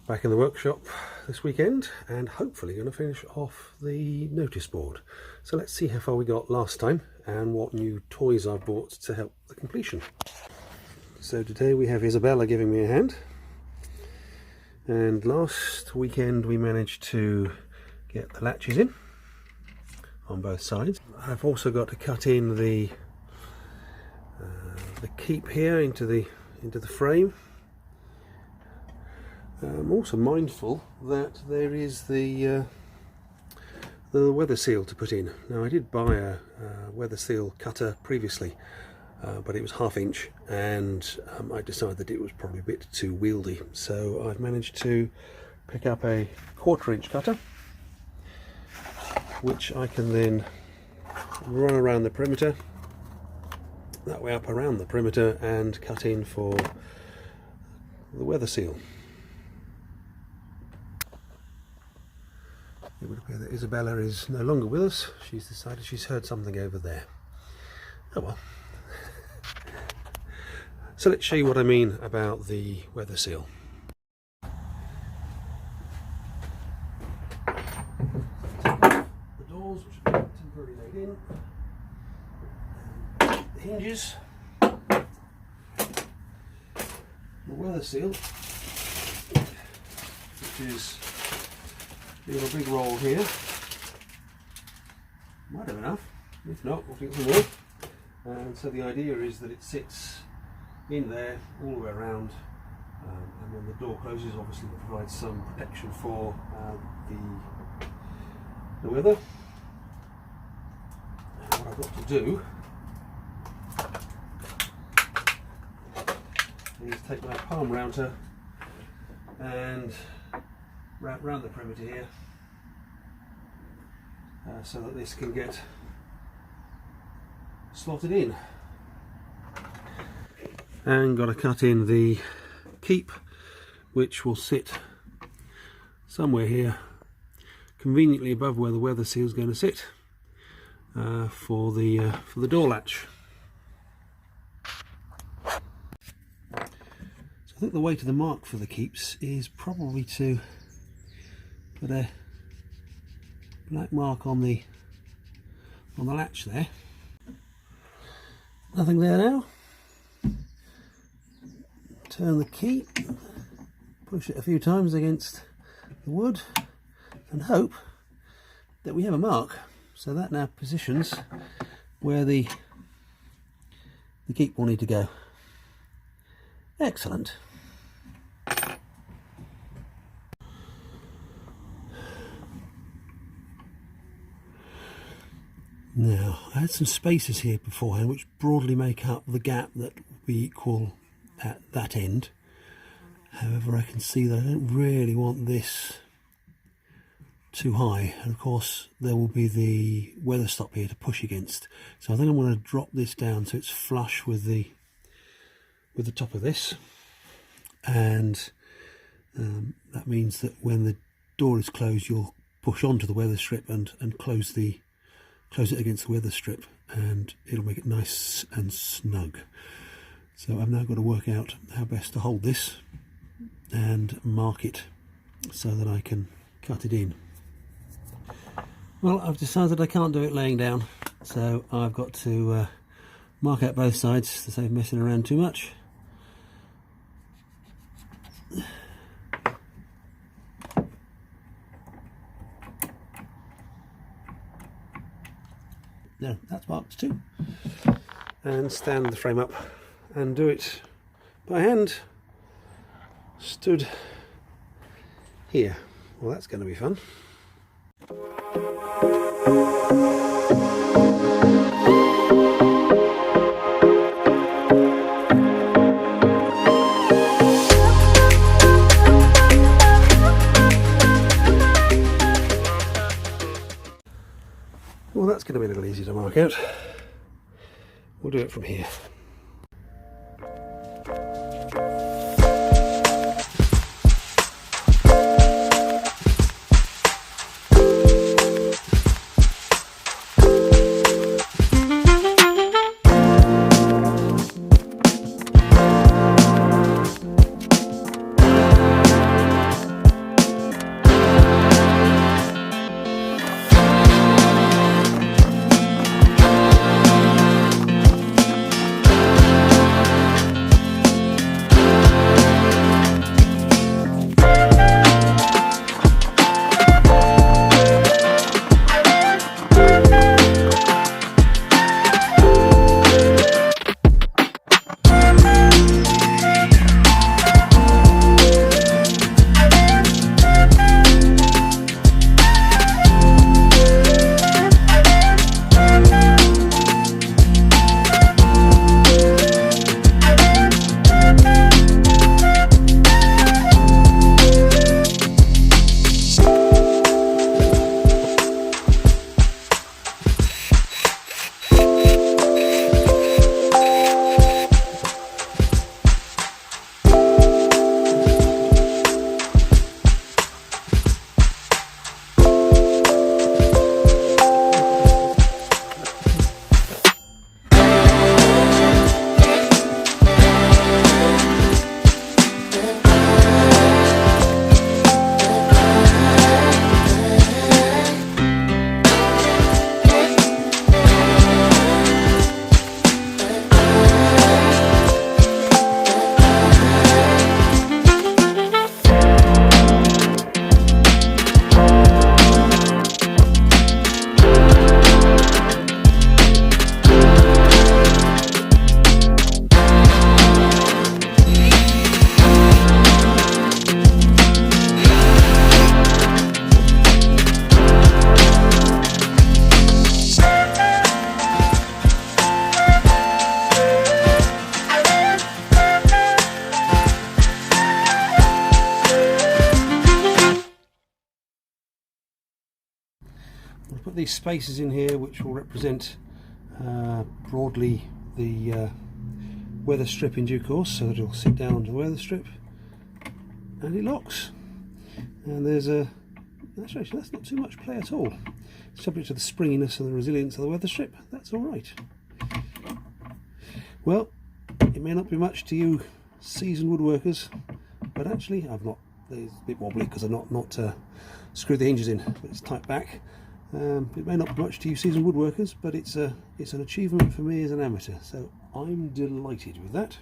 Back in the workshop this weekend and hopefully going to finish off the notice board. So let's see how far we got last time and what new toys I've bought to help the completion. So today we have Isabella giving me a hand, and last weekend we managed to get the latches in on both sides. I've also got to cut in the keep here into the frame. I'm also mindful that there is the weather seal to put in. Now I did buy a weather seal cutter previously, but it was 1/2 inch, and I decided that it was probably a bit too wieldy, so I've managed to pick up a 1/4 inch cutter, which I can then run around the perimeter, that way up around the perimeter, and cut in for the weather seal. It would appear that Isabella is no longer with us. She's decided she's heard something over there. Oh well. So let's show you what I mean about the weather seal. The doors, which have been temporarily laid in, and the hinges, the weather seal, which is a big roll here. Might have enough. If not, we'll think some more. And so the idea is that it sits in there all the way around, and when the door closes, obviously it provides some protection for the weather. And what I've got to do is take my palm router and wrap round the perimeter here, so that this can get slotted in. And got to cut in the keep, which will sit somewhere here, conveniently above where the weather seal is going to sit, for the door latch. So I think the way to the mark for the keeps is probably to put a black mark on the latch there. Nothing there now. Turn the key, push it a few times against the wood, and hope that we have a mark. So that now positions where the keep will need to go. Excellent. Now, I had some spaces here beforehand which broadly make up the gap that we equal at that end. However, I can see that I don't really want this too high, and of course there will be the weather stop here to push against. So I think I'm going to drop this down so it's flush with the top of this, and that means that when the door is closed, you'll push onto the weather strip and close it against the weather strip, and it'll make it nice and snug. So I've now got to work out how best to hold this and mark it so that I can cut it in. Well, I've decided I can't do it laying down, so I've got to mark out both sides to save messing around too much. There, that's marked too. And stand the frame up and do it by hand, stood here. Well, that's going to be fun. Well, that's going to be a little easy to mark out. We'll do it from here. put these spaces in here which will represent broadly the weather strip in due course, so that it'll sit down onto the weather strip, and it locks. And there's a actually that's not too much play at all. Subject to the springiness and the resilience of the weather strip, that's all right. Well, it may not be much to you seasoned woodworkers, but actually it's a bit wobbly because I've not screwed the hinges in, but it's tight back. It may not be much to you seasoned woodworkers, but it's an achievement for me as an amateur, so I'm delighted with that.